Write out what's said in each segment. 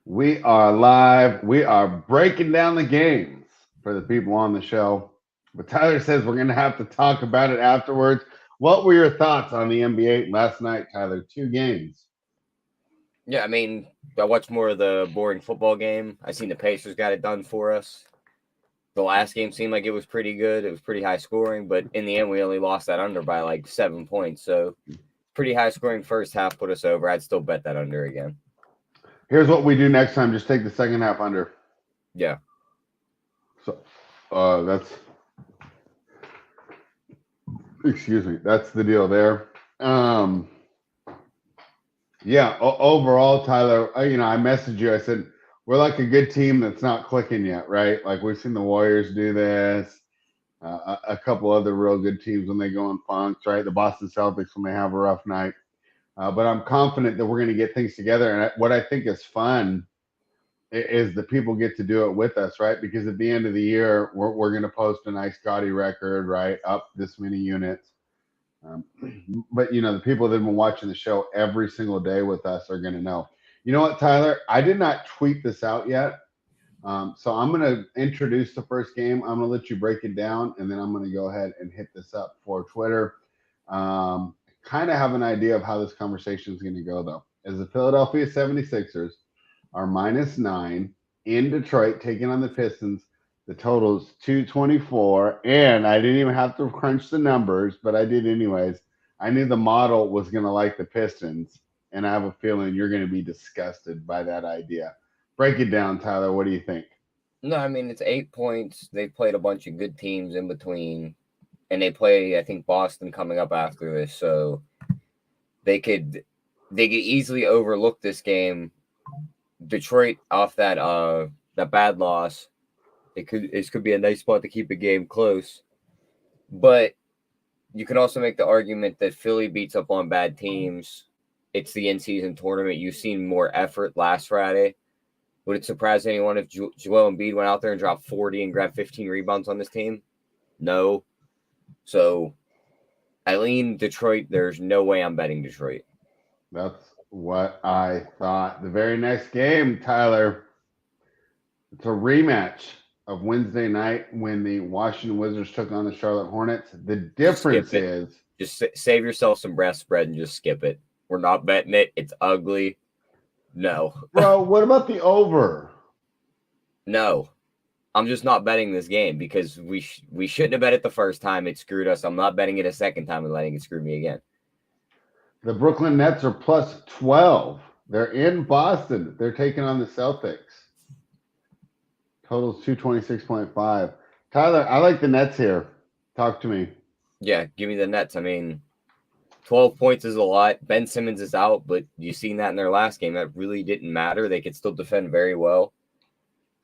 We are live. We are breaking down the games for the people on the show. But Tyler says we're going to have to talk about it afterwards. What were your thoughts on the NBA last night, Tyler? Two games. Yeah, I mean, I watched more of the boring football game. I seen the Pacers got it done for us. The last game seemed like it was pretty good. It was pretty high scoring, but in the end, we only lost that under by like 7 points. So, pretty high scoring first half put us over. I'd still bet that under again. Here's what we do next time. Just take the second half under. Yeah. So that's excuse me. That's the deal there. Yeah. Overall, Tyler, I messaged you. I said we're like a good team that's not clicking yet, right? Like we've seen the Warriors do this. A couple other real good teams when they go in funks, right? The Boston Celtics when they have a rough night. But I'm confident that we're going to get things together. And what I think is fun is the people get to do it with us, right? Because at the end of the year, we're going to post a nice gaudy record, right? Up this many units. Um, but, the people that have been watching the show every single day with us are going to know. You know what, Tyler? I did not tweet this out yet. So I'm going to introduce the first game. I'm going to let you break it down, and then I'm going to go ahead and hit this up for Twitter. Kind of have an idea of how this conversation is going to go, though. As the Philadelphia 76ers are -9 in Detroit, taking on the Pistons. The total is 224, and I didn't even have to crunch the numbers, but I did anyways. I knew the model was going to like the Pistons, and I have a feeling you're going to be disgusted by that idea. Break it down, Tyler. What do you think? No, I mean, it's 8 points. They've played a bunch of good teams in between, and they play, I think, Boston coming up after this. So they could easily overlook this game. Detroit off that bad loss, it could be a nice spot to keep a game close. But you can also make the argument that Philly beats up on bad teams. It's the in-season tournament. You've seen more effort last Friday. Would it surprise anyone if Joel Embiid went out there and dropped 40 and grabbed 15 rebounds on this team? No. So I lean Detroit. There's no way I'm betting Detroit. That's what I thought. The very next game, Tyler, it's a rematch of Wednesday night when the Washington Wizards took on the Charlotte Hornets. The difference is just save yourself some breast spread and just skip it. We're not betting it. It's ugly. No. Bro, what about the over? No. I'm just not betting this game because we shouldn't have bet it the first time. It screwed us. I'm not betting it a second time and letting it screw me again. The Brooklyn Nets are +12. They're in Boston. They're taking on the Celtics. Total's 226.5. Tyler, I like the Nets here. Talk to me. Yeah, give me the Nets. I mean, 12 points is a lot. Ben Simmons is out, but you've seen that in their last game. That really didn't matter. They could still defend very well.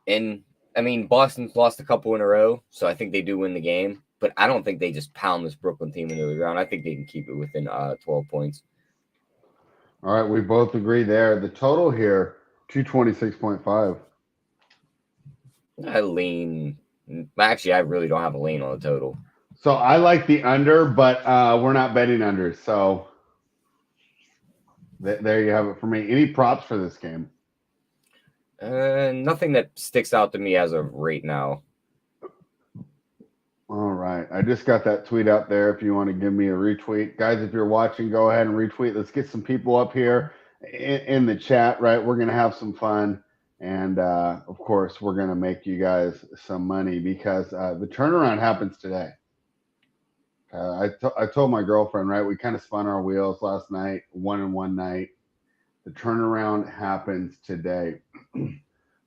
And, I mean, Boston's lost a couple in a row, so I think they do win the game. But I don't think they just pound this Brooklyn team into the ground. I think they can keep it within 12 points. All right, we both agree there. The total here, 226.5. I lean. Actually, I really don't have a lean on the total. So I like the under, but we're not betting under. So there you have it for me. Any props for this game? Nothing that sticks out to me as of right now. All right. I just got that tweet out there if you want to give me a retweet. Guys, if you're watching, go ahead and retweet. Let's get some people up here in the chat, right? We're going to have some fun. And, of course, we're going to make you guys some money because the turnaround happens today. I told my girlfriend, right, we kind of spun our wheels last night, 1-1 night. The turnaround happens today.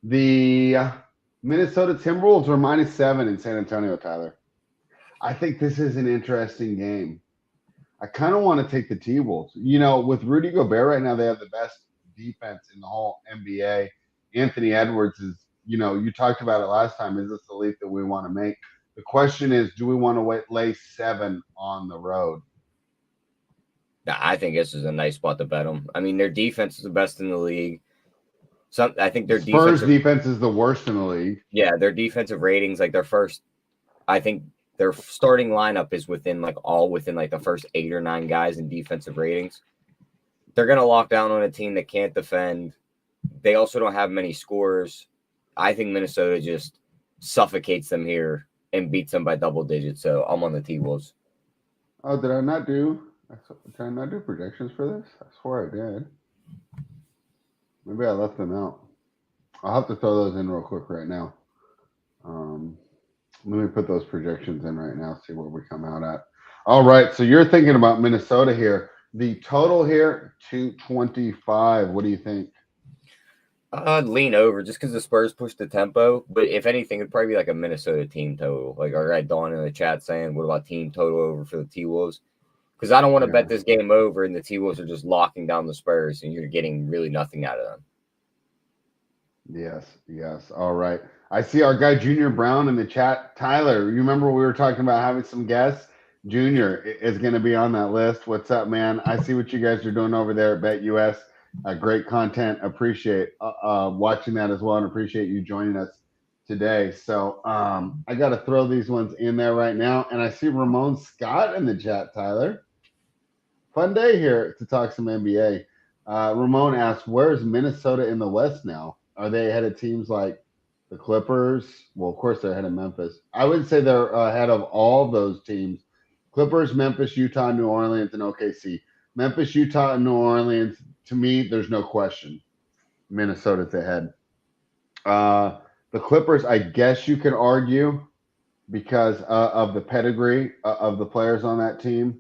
The Minnesota Timberwolves are -7 in San Antonio, Tyler. I think this is an interesting game. I kind of want to take the T-Wolves. With Rudy Gobert right now, they have the best defense in the whole NBA. Anthony Edwards is, you talked about it last time. Is this the leap that we want to make? The question is, do we want to lay 7 on the road? I think this is a nice spot to bet them. I mean, their defense is the best in the league. I think their Spurs defense is the worst in the league. Yeah, their defensive ratings, like I think their starting lineup is within the first 8 or 9 guys in defensive ratings. They're going to lock down on a team that can't defend. they also don't have many scores. I think Minnesota just suffocates them here and beats them by double digits. So I'm on the T-Wolves. Oh, did I not do projections for this? I swear I did. Maybe I left them out. I'll have to throw those in real quick right now. Let me put those projections in right now, see where we come out at. All right, so you're thinking about Minnesota here. The total here, 225. What do you think? I'd lean over just because the Spurs push the tempo. But if anything, it'd probably be like a Minnesota team total. Like our guy Dawn in the chat saying, what about team total over for the T-Wolves? Because I don't want to bet this game over and the T-Wolves are just locking down the Spurs and you're getting really nothing out of them. Yes. All right. I see our guy Junior Brown in the chat. Tyler, you remember we were talking about having some guests? Junior is going to be on that list. What's up, man? I see what you guys are doing over there at BetUS. Great content. Appreciate watching that as well, and appreciate you joining us today. So I got to throw these ones in there right now. And I see Ramon Scott in the chat, Tyler. Fun day here to talk some NBA. Ramon asks, where's Minnesota in the West now? Are they ahead of teams like the Clippers? Well, of course, they're ahead of Memphis. I would say they're ahead of all those teams. Clippers, Memphis, Utah, New Orleans, and OKC. Memphis, Utah, and New Orleans, to me, there's no question. Minnesota's ahead. The Clippers, I guess you could argue because of the pedigree of the players on that team.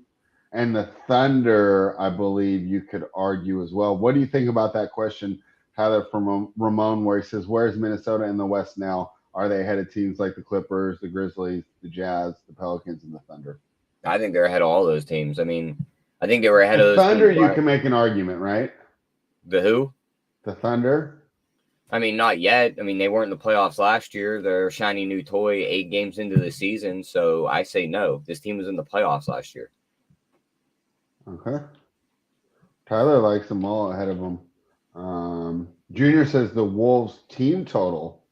And the Thunder, I believe you could argue as well. What do you think about that question, Tyler, from Ramon, where he says, where's Minnesota in the West now? Are they ahead of teams like the Clippers, the Grizzlies, the Jazz, the Pelicans, and the Thunder? I think they're ahead of all those teams. I mean, I think they were ahead of those Thunder, teams. you can make an argument, right? The who? The Thunder? I mean, not yet. I mean, they weren't in the playoffs last year. They're a shiny new toy 8 games into the season. So I say no. This team was in the playoffs last year. Okay. Tyler likes them all ahead of them. Junior says the Wolves team total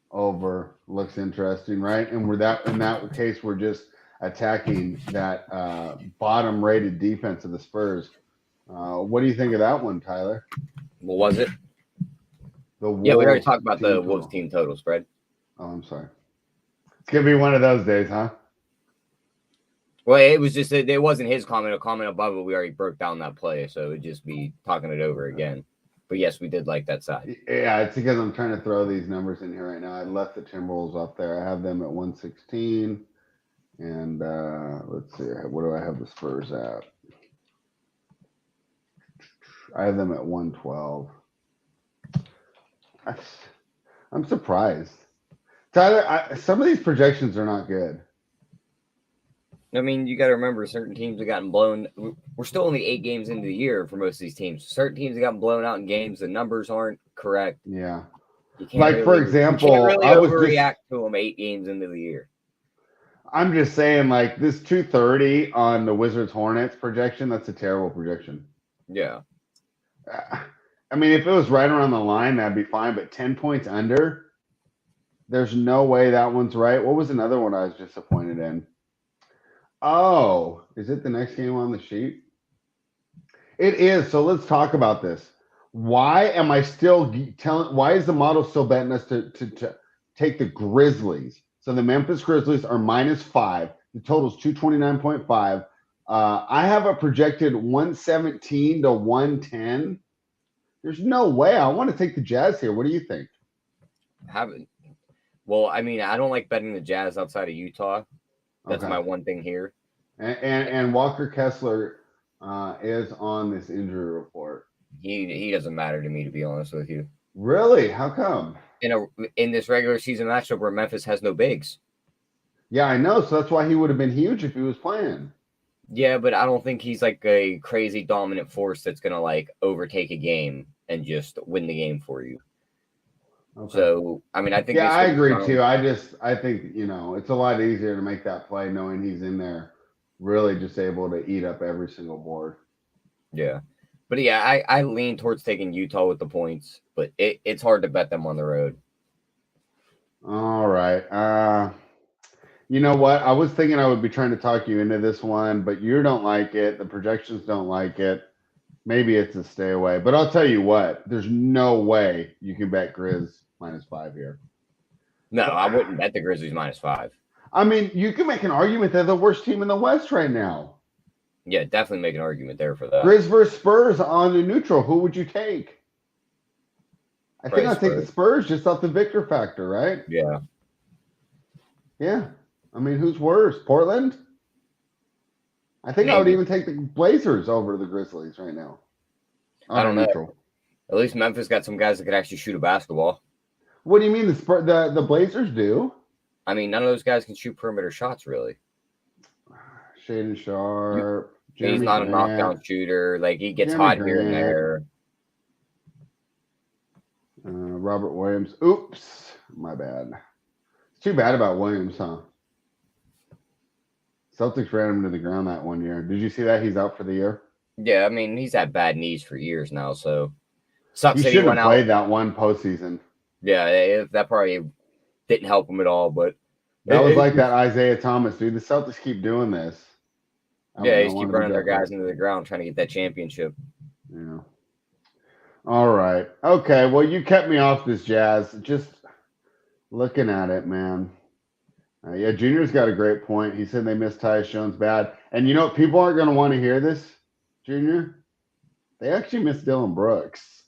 over looks interesting, right? And in that case, we're just attacking that bottom-rated defense of the Spurs. What do you think of that one, Tyler? What was it? The Wolves we already talked about the total. Wolves team total spread. Oh, I'm sorry. It's gonna be one of those days, huh? Well, it was just it wasn't his comment. A comment above it, we already broke down that play, so it would just be talking it over again. But yes, we did like that side. Yeah, it's because I'm trying to throw these numbers in here right now. I left the Timberwolves up there. I have them at 116, and let's see, what do I have the Spurs at? I have them at 112. I'm surprised, Tyler. Some of these projections are not good. I mean, you got to remember, certain teams have gotten blown. We're still only 8 games into the year for most of these teams. Certain teams have gotten blown out in games. The numbers aren't correct. Yeah. You can't for example, you can't really overreact to them 8 games into the year. I'm just saying, like, this 230 on the Wizards Hornets projection, that's a terrible projection. Yeah. I mean, if it was right around the line, that'd be fine. But 10 points under, there's no way that one's right. What was another one I was disappointed in? Oh, is it the next game on the sheet? It is. So let's talk about this. Why am I still telling? Why is the model still betting us to take the Grizzlies? So the Memphis Grizzlies are -5. The total is 229.5. I have a projected 117 to 110. There's no way. I want to take the Jazz here. What do you think? Well, I mean, I don't like betting the Jazz outside of Utah. That's my one thing here. And Walker Kessler is on this injury report. He doesn't matter to me, to be honest with you. Really? How come? In this regular season matchup where Memphis has no bigs. Yeah, I know. So that's why he would have been huge if he was playing. Yeah, but I don't think he's like a crazy dominant force that's going to like overtake a game and just win the game for you. Okay. So, I mean, I think. Yeah, I agree too. I think, it's a lot easier to make that play knowing he's in there, really just able to eat up every single board. Yeah. But yeah, I lean towards taking Utah with the points, but it's hard to bet them on the road. All right. You know what? I was thinking I would be trying to talk you into this one, but you don't like it. The projections don't like it. Maybe it's a stay away. But I'll tell you what, there's no way you can bet Grizz -5 here. No, I wouldn't bet the Grizzlies -5. I mean, you can make an argument they're the worst team in the West right now. Yeah, definitely make an argument there for that. Grizz versus Spurs on the neutral. Who would you take? I think I'd take the Spurs just off the victor factor, right? Yeah. Yeah. I mean, who's worse? Portland? I think I would even take the Blazers over the Grizzlies right now. I don't know. At least Memphis got some guys that could actually shoot a basketball. What do you mean the Blazers do? I mean, none of those guys can shoot perimeter shots, really. Shaden Sharp. He's not a knockdown shooter. Like, he gets hot here and there. Robert Williams. Oops. My bad. It's too bad about Williams, huh? Celtics ran him to the ground that one year. Did you see that? He's out for the year? Yeah, I mean, he's had bad knees for years now, so sucks he shouldn't have played that one postseason. Yeah, that probably didn't help him at all, but that was like that Isaiah Thomas, dude. The Celtics keep doing this. Yeah, they keep running their guys into the ground trying to get that championship. Yeah. All right. Okay, well, you kept me off this, Jazz. Just looking at it, man. Yeah, Junior's got a great point. He said they missed Tyus Jones bad. And you know, people aren't going to want to hear this, Junior. They actually missed Dylan Brooks.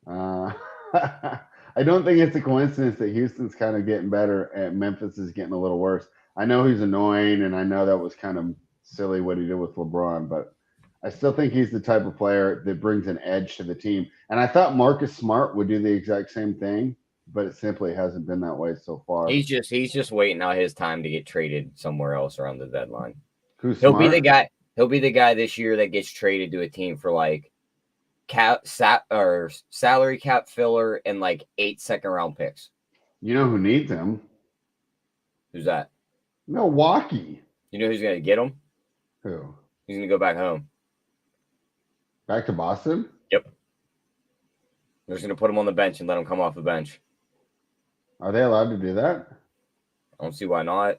I don't think it's a coincidence that Houston's kind of getting better and Memphis is getting a little worse. I know he's annoying, and I know that was kind of silly what he did with LeBron, but I still think he's the type of player that brings an edge to the team. And I thought Marcus Smart would do the exact same thing, but it simply hasn't been that way so far. He's just waiting out his time to get traded somewhere else around the deadline. He'll be the guy. He'll be the guy this year that gets traded to a team for like salary cap filler and like 8 second-round picks. You know who needs him? Who's that? Milwaukee. You know who's going to get him? Who? He's going to go back home. Back to Boston? Yep. They're just going to put him on the bench and let him come off the bench. Are they allowed to do that? I don't see why not.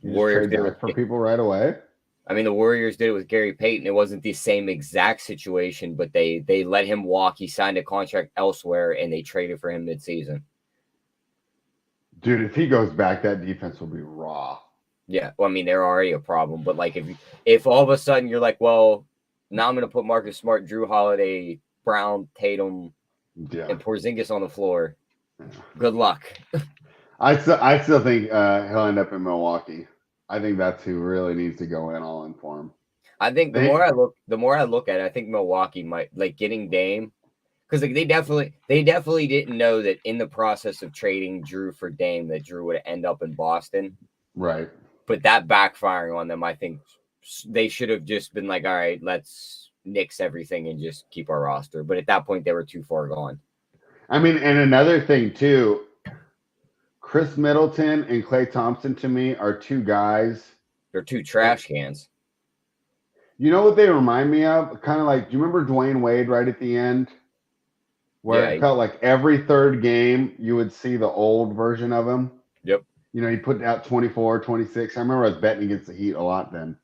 Warriors did it for people right away. I mean, the Warriors did it with Gary Payton. It wasn't the same exact situation, but they let him walk. He signed a contract elsewhere, and they traded for him midseason. Dude, if he goes back, that defense will be raw. Yeah, well, I mean, they're already a problem. But like, if all of a sudden you're like, well, now I'm going to put Marcus Smart, Drew Holiday, Brown, Tatum, and Porzingis on the floor. Good luck. I still think he'll end up in Milwaukee. I think that's who really needs to go in all in for him. I think the more I look at it, I think Milwaukee might like getting Dame, because like they definitely didn't know that in the process of trading Drew for Dame that Drew would end up in Boston. Right. But that backfiring on them, I think they should have just been like, all right, let's nix everything and just keep our roster. But at that point, they were too far gone. I mean, and another thing too, Chris Middleton and Klay Thompson to me are two guys. They're two trash cans. You know what they remind me of? Kind of like, do you remember Dwayne Wade right at the end? Where it felt like every third game you would see the old version of him. Yep. You know, he put out 24, 26. I remember I was betting against the Heat a lot then.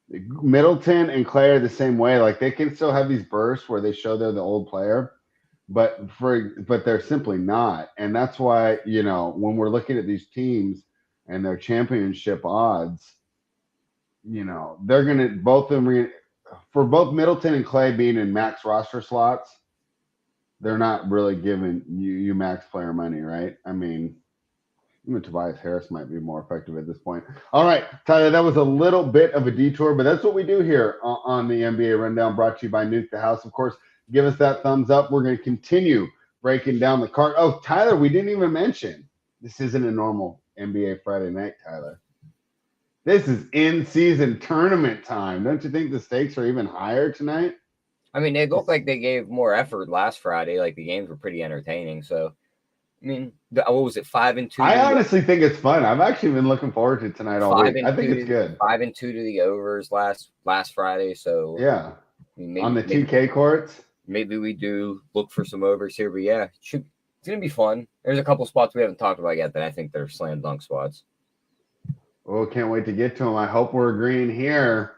Middleton and Klay are the same way. Like, they can still have these bursts where they show they're the old player. But they're simply not. And that's why, you know, when we're looking at these teams and their championship odds, you know, they're going to both of them for both Middleton and Klay being in max roster slots, they're not really giving you max player money, right? I mean, even Tobias Harris might be more effective at this point. All right, Tyler, that was a little bit of a detour, but that's what we do here on the NBA Rundown, brought to you by Nuke the House. Of course, give us that thumbs up. We're going to continue breaking down the card. Oh, Tyler, we didn't even mention, this isn't a normal NBA Friday night, Tyler. This is in-season tournament time. Don't you think the stakes are even higher tonight? I mean, they look like they gave more effort last Friday. Like, the games were pretty entertaining. So, I mean, what was it, 5-2? I honestly think it's fun. I've actually been looking forward to tonight all week. I think it's good. 5-2 to the overs last Friday. So, yeah. I mean, on the 2K courts? Maybe we do look for some overs here. But, yeah, it's going to be fun. There's a couple spots we haven't talked about yet that I think they're slam dunk spots. Oh, can't wait to get to them. I hope we're agreeing here.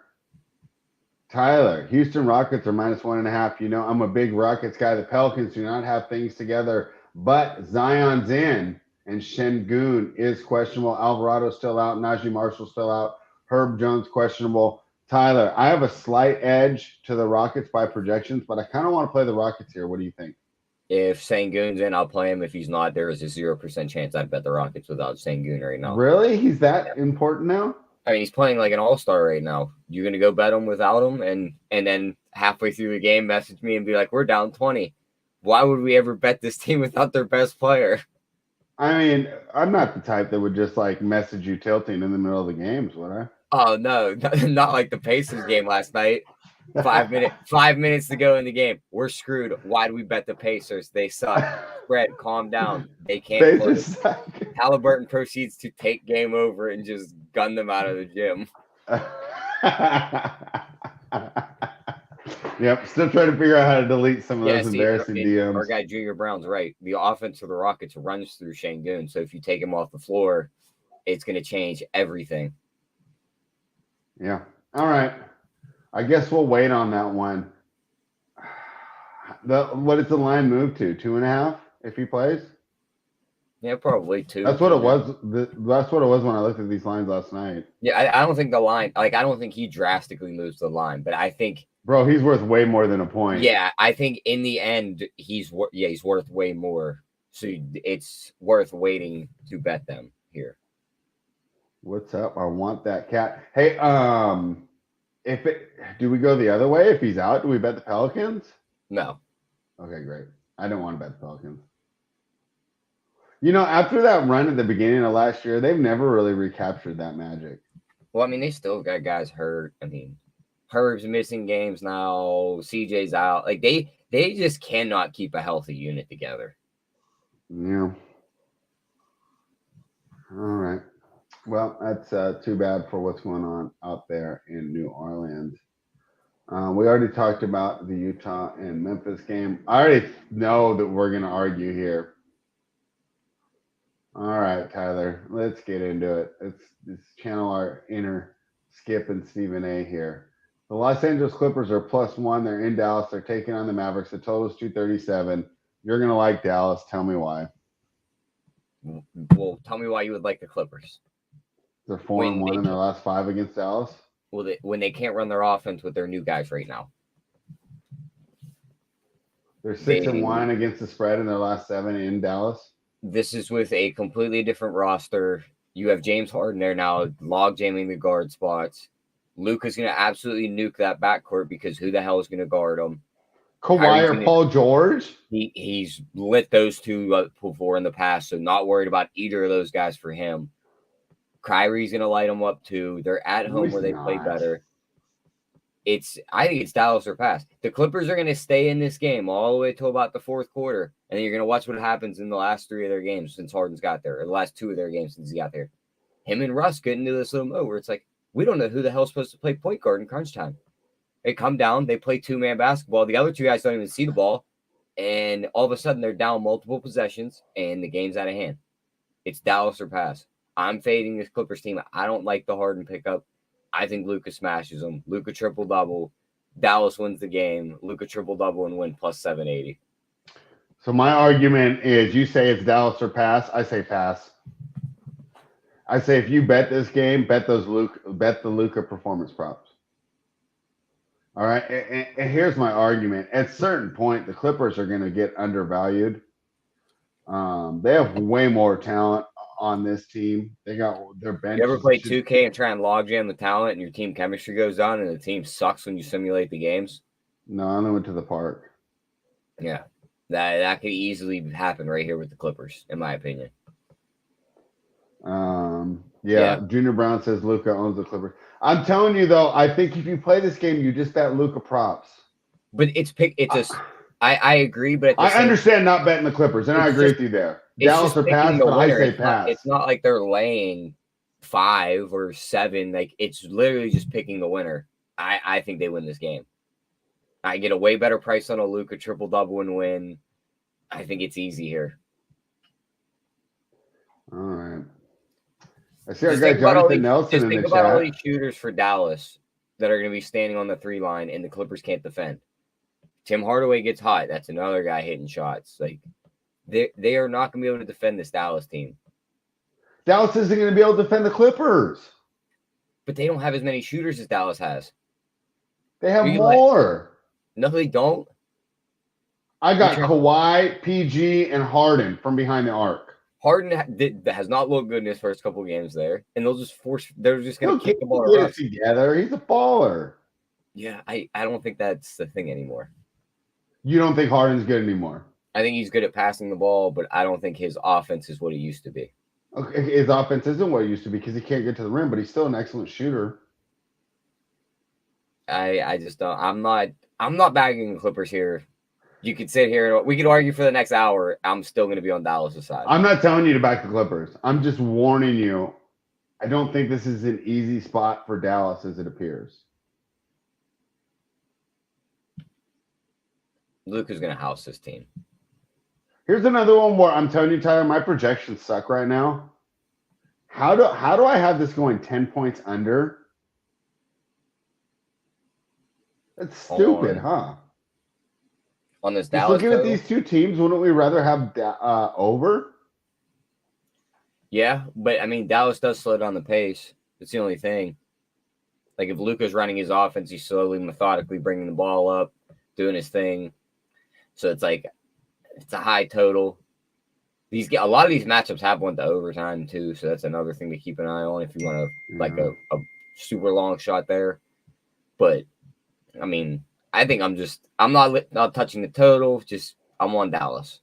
Tyler, Houston Rockets are -1.5. You know, I'm a big Rockets guy. The Pelicans do not have things together, but Zion's in, and Şengün is questionable. Alvarado's still out. Najee Marshall's still out. Herb Jones questionable. Tyler, I have a slight edge to the Rockets by projections, but I kind of want to play the Rockets here. What do you think? If Şengün's in, I'll play him. If he's not, there is a 0% chance I'd bet the Rockets without Şengün right now. Really? He's that important now? I mean, he's playing like an all-star right now. You're going to go bet him without him and then halfway through the game message me and be like, we're down 20. Why would we ever bet this team without their best player? I mean, I'm not the type that would just like message you tilting in the middle of the games, would I? Oh, no, not like the Pacers game last night. 5 minutes to go in the game. We're screwed. Why do we bet the Pacers? They suck. Spread, calm down. They can't play. Halliburton proceeds to take game over and just gun them out of the gym. Yep, still trying to figure out how to delete some of those embarrassing DMs. Our guy Junior Brown's right. The offense of the Rockets runs through Şengün, so if you take him off the floor, it's going to change everything. Yeah. All right. I guess we'll wait on that one. What does the line move to? 2.5 if he plays? Yeah, probably 2. That's what it was. That's what it was when I looked at these lines last night. Yeah, I don't think the line, I don't think he drastically moves the line, but I think, bro, he's worth way more than a point. Yeah, I think in the end he's worth way more. So it's worth waiting to bet them here. What's up? I want that cat. Hey, do we go the other way? If he's out, do we bet the Pelicans? No. Okay, great. I don't want to bet the Pelicans. You know, after that run at the beginning of last year, they've never really recaptured that magic. Well, I mean, they still got guys hurt. I mean, Herb's missing games now. CJ's out. Like they just cannot keep a healthy unit together. Yeah. All right. Well, that's too bad for what's going on out there in New Orleans. We already talked about the Utah and Memphis game. I already know that we're going to argue here. All right, Tyler, let's get into it. Let's channel our inner Skip and Stephen A here. The Los Angeles Clippers are +1. They're in Dallas. They're taking on the Mavericks. The total is 237. You're going to like Dallas. Tell me why. Well, tell me why you would like the Clippers. They're 4-1 in their last 5 against Dallas. Well, when they can't run their offense with their new guys right now. They're 6-1 against the spread in their last 7 in Dallas. This is with a completely different roster. You have James Harden there now, log jamming the guard spots. Luka's going to absolutely nuke that backcourt because who the hell is going to guard him? Kawhi or Paul George? He's lit those two before in the past, so not worried about either of those guys for him. Kyrie's going to light them up too. They're at home where they play better. I think it's Dallas or pass. The Clippers are going to stay in this game all the way till about the fourth quarter, and then you're going to watch what happens in the last 3 of their games since Harden's got there, or the last 2 of their games since he got there. Him and Russ get into this little mode where it's like, we don't know who the hell's supposed to play point guard in crunch time. They come down, they play 2-man basketball. The other 2 guys don't even see the ball, and all of a sudden they're down multiple possessions, and the game's out of hand. It's Dallas or pass. I'm fading this Clippers team. I don't like the Harden pickup. I think Luka smashes them. Luka triple-double. Dallas wins the game. Luka triple-double and win +780. So my argument is you say it's Dallas or pass. I say pass. I say if you bet this game, bet the Luka performance props. All right. And here's my argument. At a certain point, the Clippers are going to get undervalued. They have way more talent on this team. They got their bench. You ever play 2K and try and log jam the talent and your team chemistry goes down and the team sucks when you simulate the games? No, I only went to the park. Yeah. That could easily happen right here with the Clippers, in my opinion. Yeah. Junior Brown says Luka owns the Clippers. I'm telling you though, I think if you play this game, you just bet Luka props. But I agree, but I understand not betting the Clippers, and I agree with you there. Dallas or pass, but I say pass. It's not like they're laying 5 or 7. Like it's literally just picking the winner. I think they win this game. I get a way better price on a Luka triple-double and win. I think it's easy here. All right. I see our guy Jonathan Nelson in the chat. Think about all these shooters for Dallas. that are going to be standing on the 3 line, and the Clippers can't defend. Tim Hardaway gets hot. That's another guy hitting shots. Like they are not going to be able to defend this Dallas team. Dallas isn't going to be able to defend the Clippers. But they don't have as many shooters as Dallas has. They have more. No, they don't. I got Kawhi, PG, and Harden from behind the arc. Harden has not looked good in his first couple games there, and they're just going to kick the ball around together. He's a baller. Yeah, I don't think that's the thing anymore. You don't think Harden's good anymore? I think he's good at passing the ball, but I don't think his offense is what it used to be. Okay, his offense isn't what it used to be because he can't get to the rim, but he's still an excellent shooter. I just don't. I'm not bagging the Clippers here. You could sit here and we could argue for the next hour. I'm still going to be on Dallas' side. I'm not telling you to back the Clippers. I'm just warning you. I don't think this is an easy spot for Dallas as it appears. Luka's going to house this team. Here's another one where I'm telling you, Tyler, my projections suck right now. How do I have this going 10 points under? That's stupid, huh? On this Dallas. Looking at these two teams, wouldn't we rather have over? Yeah, but I mean, Dallas does slow down the pace. That's the only thing. Like if Luka's running his offense, he's slowly, methodically bringing the ball up, doing his thing. So it's like it's a high total. A lot of these matchups have went to overtime too, so that's another thing to keep an eye on if you want to like a super long shot there. But I mean, I think I'm not touching the total. Just I'm on Dallas.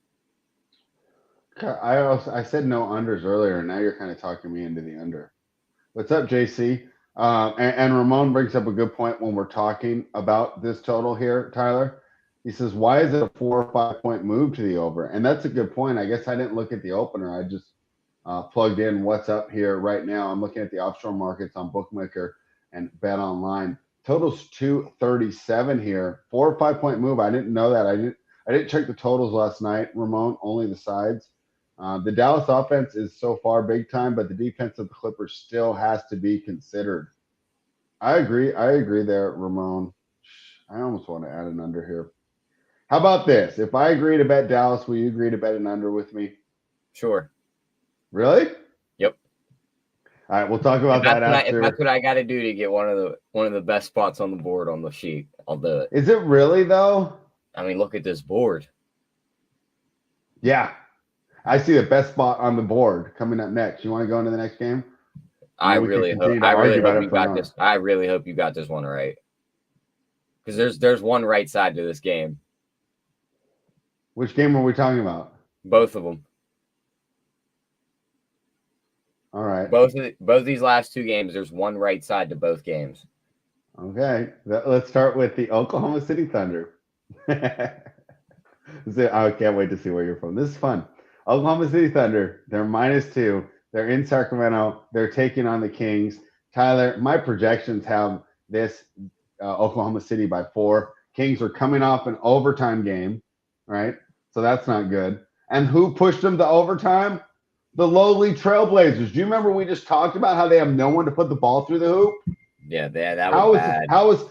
I said no unders earlier, and now you're kind of talking me into the under. What's up, JC? And Ramon brings up a good point when we're talking about this total here, Tyler. He says, why is it a 4 or 5 point move to the over? And that's a good point. I guess I didn't look at the opener. I just plugged in what's up here right now. I'm looking at the offshore markets on Bookmaker and Bet Online. Total's 237 here. 4 or 5 point move. I didn't know that. I didn't check the totals last night, Ramon, only the sides. The Dallas offense is so far big time, but the defense of the Clippers still has to be considered. I agree there, Ramon. I almost want to add an under here. How about this? If I agree to bet Dallas, will you agree to bet an under with me? Sure. Really? Yep. All right, we'll talk about that after. If that's what I got to do to get one of the best spots on the board on the sheet, I'll do it. Is it really though? I mean, look at this board. Yeah, I see the best spot on the board coming up next. You want to go into the next game? I really hope you got this one right. Because there's one right side to this game. Which game are we talking about? Both of them. All right. Both these last two games, there's one right side to both games. Okay. Let's start with the Oklahoma City Thunder. I can't wait to see where you're from. This is fun. Oklahoma City Thunder, they're -2. They're in Sacramento. They're taking on the Kings. Tyler, my projections have this Oklahoma City by 4. Kings are coming off an overtime game, right? So that's not good. And who pushed them to overtime? The lowly Trailblazers. Do you remember we just talked about how they have no one to put the ball through the hoop? Yeah, that was bad. How is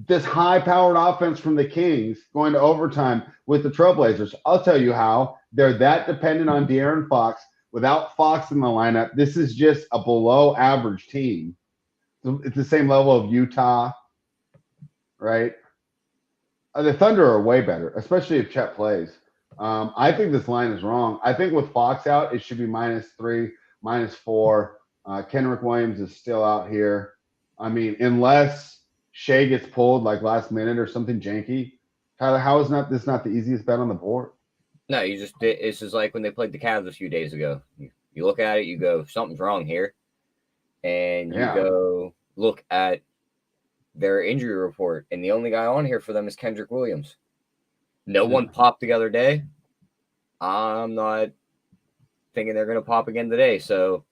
this high-powered offense from the Kings going to overtime with the Trailblazers? I'll tell you how. They're that dependent on De'Aaron Fox. Without Fox in the lineup, this is just a below-average team. It's the same level of Utah, right? The Thunder are way better, especially if Chet plays. I think this line is wrong. I think with Fox out, it should be -3, -4. Kenrick Williams is still out here. I mean, unless Shea gets pulled like last minute or something janky. Tyler, how is this not the easiest bet on the board? No, it's just like when they played the Cavs a few days ago. You look at it, you go, something's wrong here. And you go look at their injury report, and the only guy on here for them is Kendrick Williams. No one popped the other day. I'm not thinking they're going to pop again today. So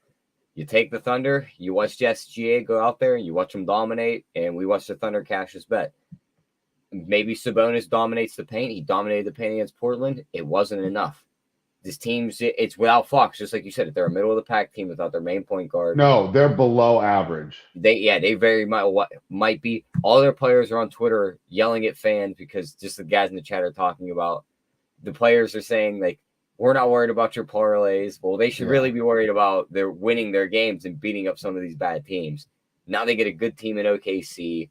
you take the Thunder, you watch SGA go out there, and you watch them dominate, and we watch the Thunder cash this bet. Maybe Sabonis dominates the paint. He dominated the paint against Portland. It wasn't enough. This team's it's without Fox, just like you said. If they're a middle of the pack team without their main point guard, No, they're below average. They very might be. All their players are on Twitter yelling at fans because just the guys in the chat are talking about the players are saying like, we're not worried about your parlays. Well, they should really be worried about their winning their games and beating up some of these bad teams. Now they get a good team in OKC.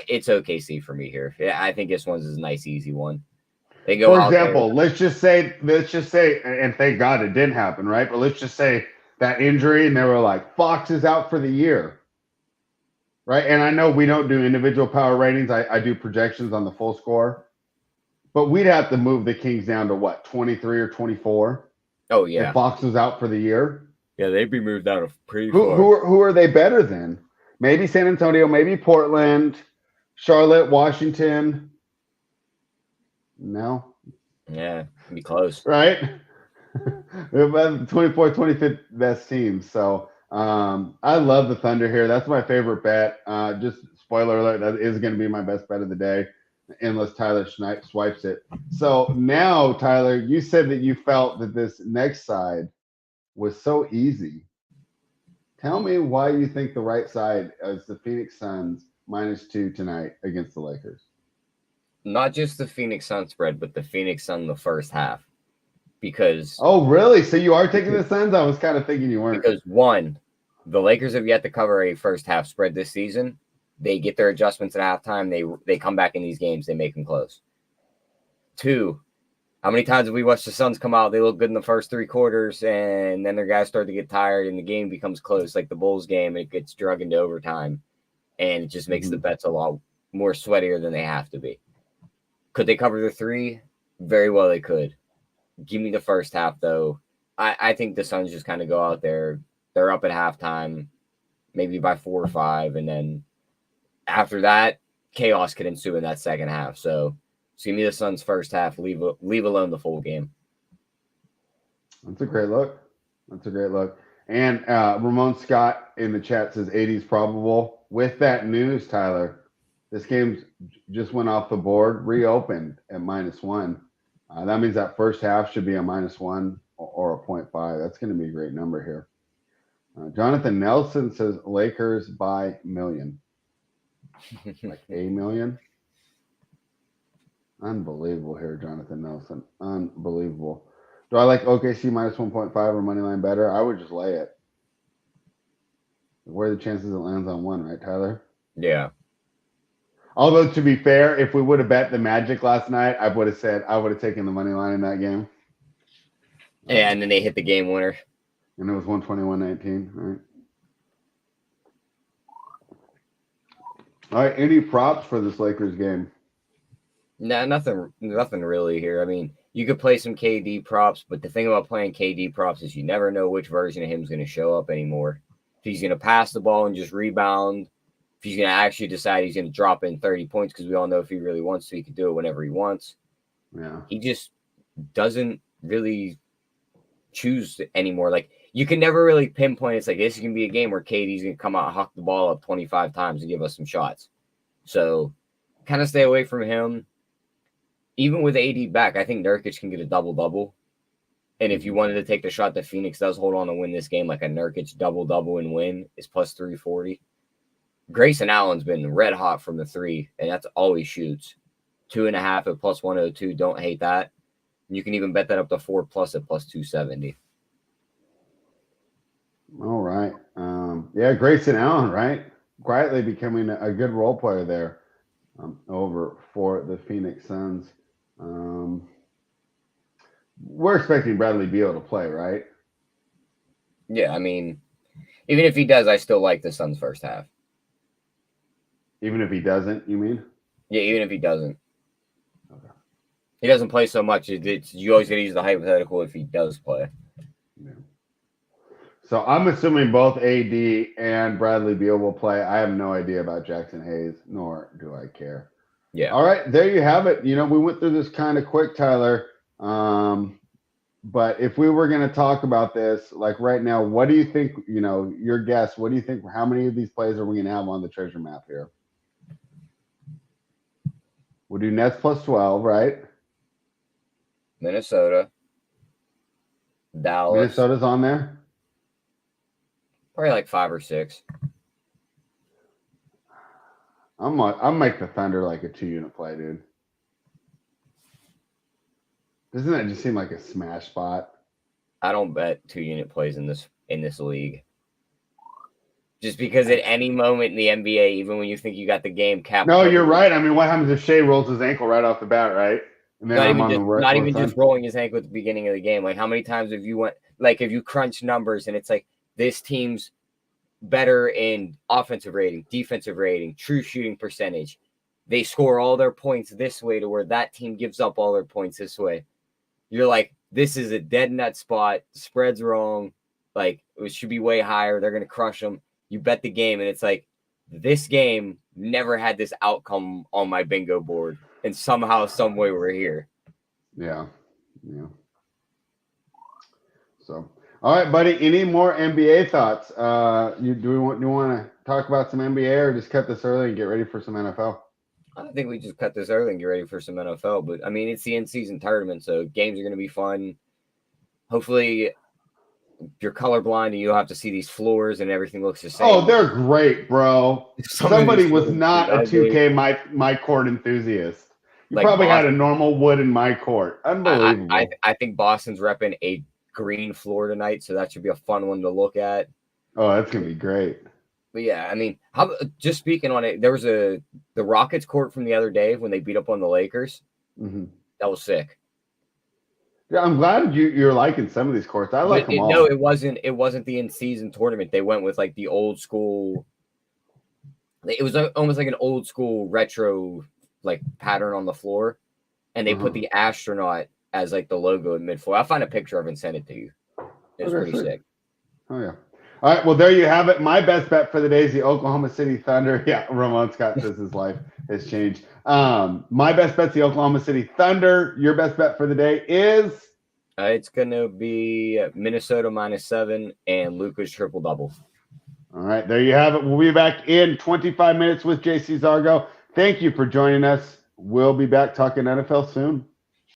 It's OKC for me here. Yeah, I think this one's a nice, easy one. They go. For example, let's just say, and thank God it didn't happen, right? But let's just say that injury, and they were like, Fox is out for the year, right? And I know we don't do individual power ratings. I do projections on the full score, but we'd have to move the Kings down to what, 23 or 24? Oh yeah. If Fox was out for the year, yeah, they'd be moved down to pretty far. Who are they better than? Maybe San Antonio, maybe Portland, Charlotte, Washington. No. Yeah, it'd be close. Right? We're the 24th, 25th best teams. So I love the Thunder here. That's my favorite bet. Just spoiler alert, that is going to be my best bet of the day, unless Tyler swipes it. So now, Tyler, you said that you felt that this next side was so easy. Tell me why you think the right side is the Phoenix Suns -2 tonight against the Lakers. Not just the Phoenix Sun spread, but the Phoenix Sun the first half. Because oh, really? So you are taking the Suns? I was kind of thinking you weren't. Because one, the Lakers have yet to cover a first half spread this season. They get their adjustments at halftime. They come back in these games. They make them close. Two, how many times have we watched the Suns come out? They look good in the first 3 quarters, and then their guys start to get tired, and the game becomes close, like the Bulls game, and it gets drug into overtime, and it just makes the bets a lot more sweatier than they have to be. Could they cover the 3? Very well they could. Give me the first half, though. I think the Suns just kind of go out there. They're up at halftime, maybe by 4 or 5, and then after that, chaos could ensue in that second half. So give me the Suns first half, leave alone the full game. That's a great look. And Ramon Scott in the chat says 80's probable. With that news, Tyler, this game just went off the board, reopened at -1. That means that first half should be a -1 or a 0.5. That's going to be a great number here. Jonathan Nelson says Lakers by million. Like a million? Unbelievable here, Jonathan Nelson. Unbelievable. Do I like OKC -1.5 or money line better? I would just lay it. What are the chances it lands on 1, right, Tyler? Yeah. Although, to be fair, if we would have bet the Magic last night, I would have taken the money line in that game. Yeah, and then they hit the game winner. And it was 121-19, right? All right, any props for this Lakers game? Nah, nothing really here. I mean, you could play some KD props, but the thing about playing KD props is you never know which version of him is going to show up anymore. If he's going to pass the ball and just rebound, if he's going to actually decide he's going to drop in 30 points, because we all know if he really wants to, he can do it whenever he wants. Yeah. He just doesn't really choose anymore. Like, you can never really pinpoint. It's like, this is going to be a game where KD's going to come out and huck the ball up 25 times and give us some shots. So kind of stay away from him. Even with AD back, I think Nurkic can get a double-double. And if you wanted to take the shot that Phoenix does hold on to win this game, like a Nurkic double-double and win is plus 340. Grayson Allen's been red hot from the 3, and that's all he shoots. 2.5 at plus 102. Don't hate that. You can even bet that up to 4+ at plus 270. All right. Yeah, Grayson Allen, right? Quietly becoming a good role player there over for the Phoenix Suns. We're expecting Bradley Beal to play, right? Yeah, I mean, even if he does, I still like the Suns first half. Even if he doesn't, you mean? Yeah, even if he doesn't. Okay. He doesn't play so much. You always got to use the hypothetical if he does play. Yeah. So I'm assuming both AD and Bradley Beal will play. I have no idea about Jackson Hayes, nor do I care. Yeah. All right, there you have it. You know, we went through this kind of quick, Tyler. But if we were going to talk about this, like right now, what do you think, you know, your guess, what do you think, how many of these plays are we going to have on the treasure map here? We'll do Nets plus 12, right? Minnesota. Dallas. Minnesota's on there? Probably like 5 or 6. I'll make the Thunder like a 2-unit play, dude. Doesn't that just seem like a smash spot? I don't bet 2-unit plays in this league. Just because at any moment in the NBA, even when you think you got the game capped. No, you're right. I mean, what happens if Shea rolls his ankle right off the bat, right? And then not even just rolling his ankle at the beginning of the game. Like, how many times have you if you crunch numbers and it's like this team's better in offensive rating, defensive rating, true shooting percentage. They score all their points this way to where that team gives up all their points this way. You're like, this is a dead nut spot. Spread's wrong. Like, it should be way higher. They're going to crush them. You bet the game, and it's like, this game never had this outcome on my bingo board. And somehow, some way, we're here. Yeah. So, all right, buddy. Any more NBA thoughts? You want to talk about some NBA or just cut this early and get ready for some NFL? I think we just cut this early and get ready for some NFL. But I mean, it's the in-season tournament, so games are going to be fun. Hopefully, if you're colorblind and you don't have to see these floors and everything looks the same. Oh, they're great, bro. Somebody was not a 2K my court enthusiast. You probably had a normal wood in my court. Unbelievable. I think Boston's repping a green floor tonight, so that should be a fun one to look at. Oh, that's gonna be great. But yeah, I mean, just speaking on it, there was the Rockets court from the other day when they beat up on the Lakers. Mm-hmm. That was sick. Yeah, I'm glad you're liking some of these courts. I like them all. No, it wasn't the in-season tournament. They went with like the old school. It was almost like an old school retro like pattern on the floor, and they put the astronaut as like the logo in mid-floor. I'll find a picture of it and send it to you. It was pretty sick. Oh yeah. All right, well, there you have it. My best bet for the day is the Oklahoma City Thunder. Yeah, Ramon Scott says his life has changed. My best bet's the Oklahoma City Thunder. Your best bet for the day is? It's going to be Minnesota -7 and Luka's triple-double. All right, there you have it. We'll be back in 25 minutes with JC Zargo. Thank you for joining us. We'll be back talking NFL soon.